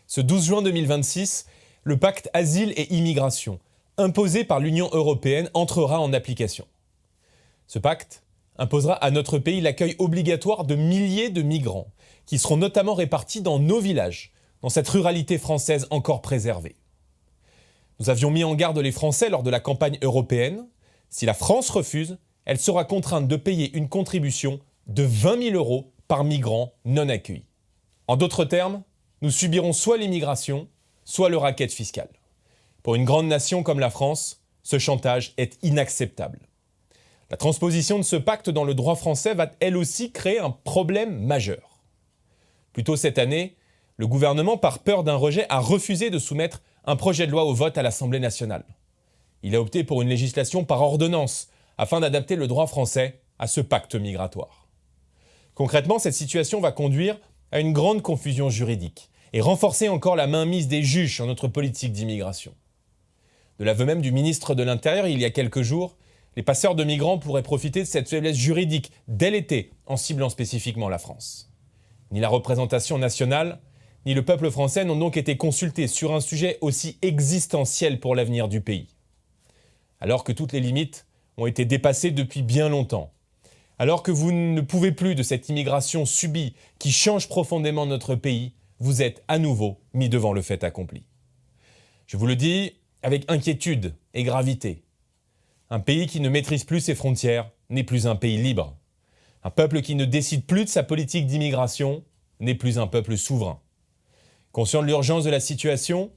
Ce 12 juin 2026, le pacte Asile et Immigration, imposé par l'Union européenne, entrera en application. Ce pacte imposera à notre pays l'accueil obligatoire de milliers de migrants, qui seront notamment répartis dans nos villages, dans cette ruralité française encore préservée. Nous avions mis en garde les Français lors de la campagne européenne. Si la France refuse, elle sera contrainte de payer une contribution de 20 000 € par migrant non accueilli. En d'autres termes, nous subirons soit l'immigration, soit le racket fiscal. Pour une grande nation comme la France, ce chantage est inacceptable. La transposition de ce pacte dans le droit français va elle aussi créer un problème majeur. Plus tôt cette année, le gouvernement, par peur d'un rejet, a refusé de soumettre un projet de loi au vote à l'Assemblée nationale. Il a opté pour une législation par ordonnance, afin d'adapter le droit français à ce pacte migratoire. Concrètement, cette situation va conduire à une grande confusion juridique et renforcer encore la mainmise des juges sur notre politique d'immigration. De l'aveu même du ministre de l'Intérieur, il y a quelques jours, les passeurs de migrants pourraient profiter de cette faiblesse juridique dès l'été, en ciblant spécifiquement la France. Ni la représentation nationale, ni le peuple français n'ont donc été consultés sur un sujet aussi existentiel pour l'avenir du pays. Alors que toutes les limites ont été dépassées depuis bien longtemps, alors que vous ne pouvez plus de cette immigration subie qui change profondément notre pays, vous êtes à nouveau mis devant le fait accompli. Je vous le dis avec inquiétude et gravité. Un pays qui ne maîtrise plus ses frontières n'est plus un pays libre. Un peuple qui ne décide plus de sa politique d'immigration n'est plus un peuple souverain. Conscient de l'urgence de la situation,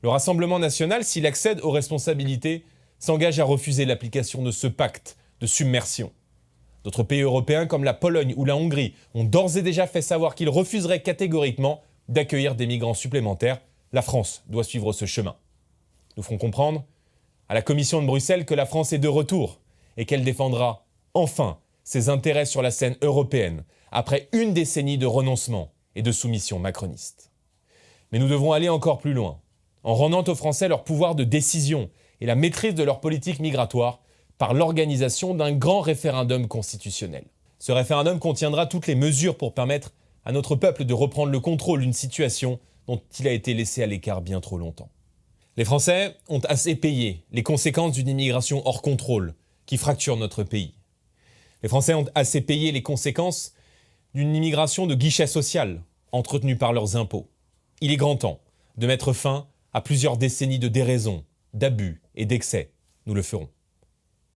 le Rassemblement national, s'il accède aux responsabilités, s'engage à refuser l'application de ce pacte de submersion. D'autres pays européens comme la Pologne ou la Hongrie ont d'ores et déjà fait savoir qu'ils refuseraient catégoriquement d'accueillir des migrants supplémentaires. La France doit suivre ce chemin. Nous ferons comprendre à la Commission de Bruxelles que la France est de retour et qu'elle défendra enfin ses intérêts sur la scène européenne après une décennie de renoncement et de soumission macroniste. Mais nous devons aller encore plus loin, en rendant aux Français leur pouvoir de décision et la maîtrise de leur politique migratoire par l'organisation d'un grand référendum constitutionnel. Ce référendum contiendra toutes les mesures pour permettre à notre peuple de reprendre le contrôle d'une situation dont il a été laissé à l'écart bien trop longtemps. Les Français ont assez payé les conséquences d'une immigration hors contrôle qui fracture notre pays. Les Français ont assez payé les conséquences d'une immigration de guichet social entretenue par leurs impôts. Il est grand temps de mettre fin à plusieurs décennies de déraison, d'abus et d'excès. Nous le ferons.